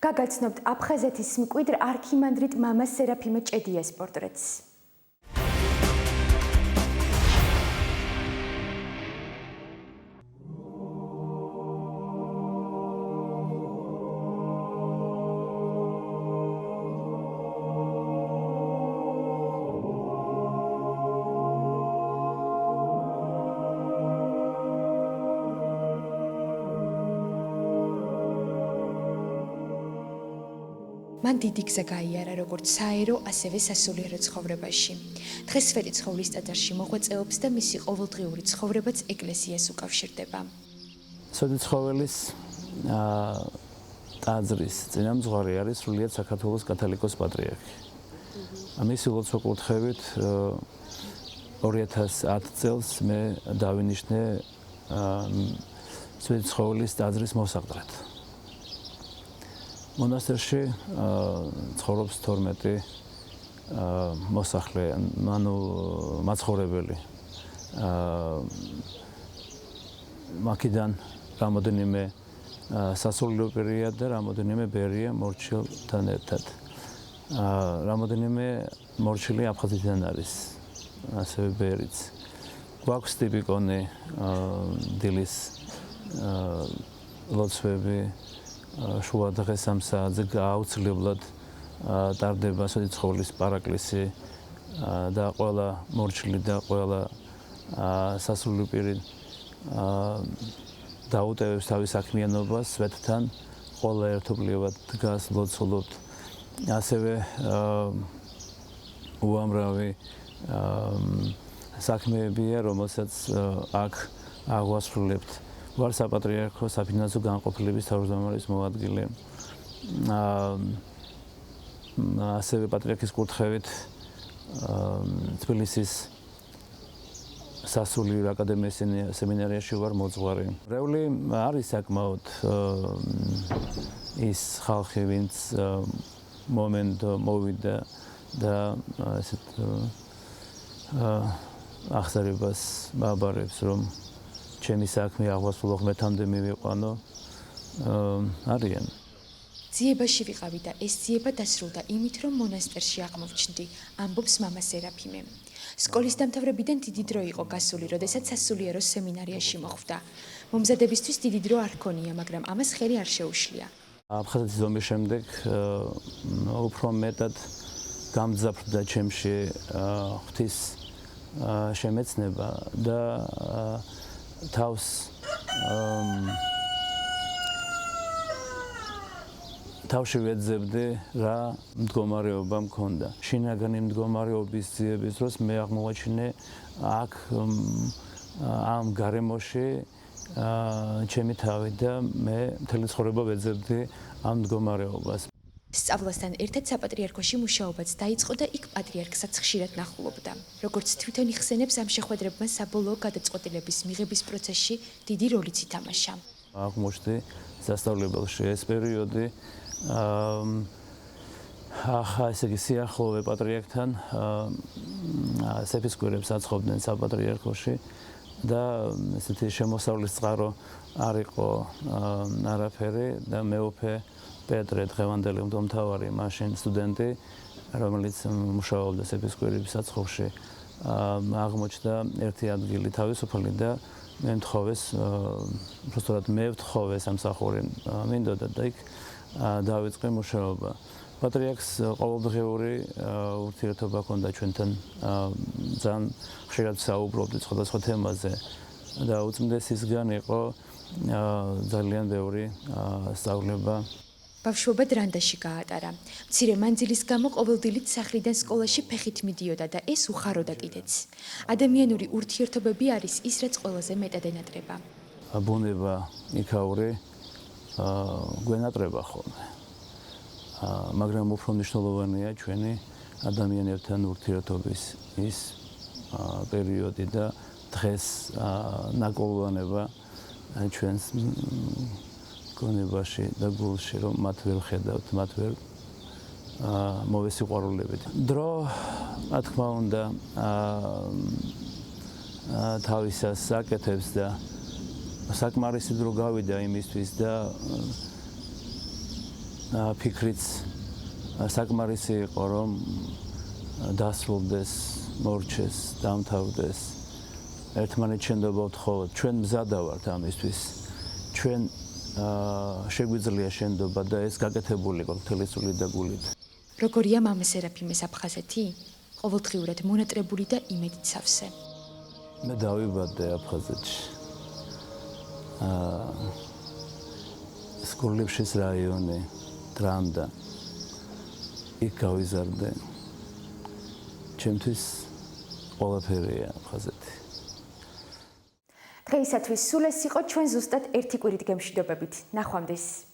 გაგაცნობთ აფხაზეთის მკვიდრ არქიმანდრიტ მამა სერაფიმე ჭედიას პორტრეტს. მან დიდი გზა გაიარა როგორც საერო, ასევე სასულიერო ცხოვრებაში. დღესველი ცხოვრის ტაძარში მოღვაწეობს და მისი ყოველდღიური ცხოვრებაც ეკლესიას უკავშირდება. სოდი ცხოველის ტაძრის წინამძღვარი არის სრულიად საქართველოს კათოლიკოს პატრიარქი. მისი ლოცვა-კურთხევით 2010 წელს მე დავინიშნე სოდი ცხოველის ტაძრის მოსაყდრად. მონასტერში ცხოვრობს 12 მოსახლე, ანუ მაცხოვრებელი. მაქედან რამოდენიმე სასულიერო პირია და რამოდენიმე ბერია მორჩილთან ერთად. რამოდენიმე მორჩილი აფხაზეთიდან არის, ასევე ბერიც. გვაქვს ტიპიკონი დილის ლოცვები შუა დღეს ამ საათზე აუცილებლად ტარდება სოდი ცხოველის პარაკლისი და ყველა მორჩილი და ყველა სასულიერო პირი დაუტევებს თავის საქმიანობას სვეტთან, ყველა ერთობლივად დგას, ლოცულობთ. ასევე უამრავი საქმეებია, რომელსაც აქ აღვასრულებთ. ვარ საპატრიარქო საფინანსო განყოფილების თავმჯდომარის მოადგილე. ასევე პატრიარქის კურთხევით თბილისის სასულიერო აკადემიის სემინარიაში ვარ მოძღვარი. რეული არის საკმაოდ ის ხალხი, ვინც მომენტ მოვიდა და ესეთ აღსარებას ბაბარებს, რომ ჩემი საქმე აღვასრულო ღმერთამდე მივიყვანო, არიან. ძიებაში ვიყავი და ეს ძიება დასრულდა იმით, რომ მონასტერში აღმოვჩნდი, ამბობს მამა სერაფიმე. სკოლის დამთავრებიდან დიდი დრო იყო გასული, როდესაც სასულიერო სემინარიაში მოხვდა. მომზადებისთვის დიდი დრო არ ჰქონია, მაგრამ ამას ხელი არ შეუშლია. აფხაზეთის ომის შემდეგ უფრო მეტად გამძაფრდა ჩემში ღვთის შემეცნება და თავს თავში ვეძებდი რა მდგომარეობა მქონდა. შინაგანი მდგომარეობის ძიების დროს მე აღმოვაჩინე აქ ამ გარემოში ჩემი თავი და მე მთელი ცხოვრება ვეძებდი ამ მდგომარეობას. სწავლასთან ერთად საპატრიარქოში მუშაობაც დაიწყო და იქ პატრიარქსაც ხშირად ნახულობდა. როგორც თვითონ იხსენებს, ამ შეხვედრებმა საბოლოო გადაწყვეტილების მიღების პროცესში დიდი როლიც ითამაშა. აღმოჩნდი სასწავლებელში ეს პერიოდი ესე იგი სიახლოვე პატრიარქთან სეფისკვირებს აცხობდნენ საპატრიარქოში და ესეთი შემოსავლის წყარო არ იყო არაფერი და მეუფე პეტრე დღევანდელი მდომთავარი მაშინ სტუდენტი, რომელიც მუშაობდა სეფისკვირების საცხობში, აღმოჩნდა ერთი ადგილი თავისუფალი და მე მთხოვეს, უბრალოდ მე ვთხოვე სამსახური მინდოდა და იქ დავიწყე მუშაობა. პატრიარქს ყოველდღიური ურთიერთობა ჰქონდა ჩვენთან, ძალიან ხშირად საუბრობდით სხვადასხვა თემაზე და უწმიდესისგან იყო ძალიან ბევრი სწავლება. ბავშვობა დრანდაში გაატარა. მცირე მანძილის გამო ყოველდილით სახლიდან სკოლაში ფეხით მიდიოდა და ეს უხაროდა კიდეც. ადამიანური ურთიერთობები არის ის, რაც ყველაზე მეტად ენატრება. ბუნება იქაური გვენატრება ხოლმე. მაგრამ უფრო მნიშვნელოვანია ჩვენი ადამიანებთან ურთიერთობის ის პერიოდი და დღეს ნაკოლვანება ჩვენს გონებაში და გულში, რომ მათ ვერ ხედავთ, მათ ვერ მოვესიყვარულებით. დრო, რა თქმა უნდა, თავისას აკეთებს და საკმარისი დრო გავიდა იმისთვის და ფიქრიც საკმარისი იყო, რომ დასრულდეს, მორჩეს, დამთავრდეს. ერთმანეთს შენდობა ვთხოვოთ, ჩვენ მზადა ვართ ამისთვის. ჩვენ შეგვიძლია შენდობა და ეს გაკეთებული იყო მთელი სულით და გულით. როგორია მამა სერაფიმეს აფხაზეთი? ყოველდღიურად მონატრებული და იმედით სავსე. მე დავიბადე აფხაზეთში. სკოლებში რაიონი, დრამდა. იქ გავიზარდე. ჩემთვის ყველაფერია აფხაზეთი. დღეისათვის სულ ეს იყო ჩვენ ზუსტად ერთი კვირით გემშვიდობებით. ნახვამდის.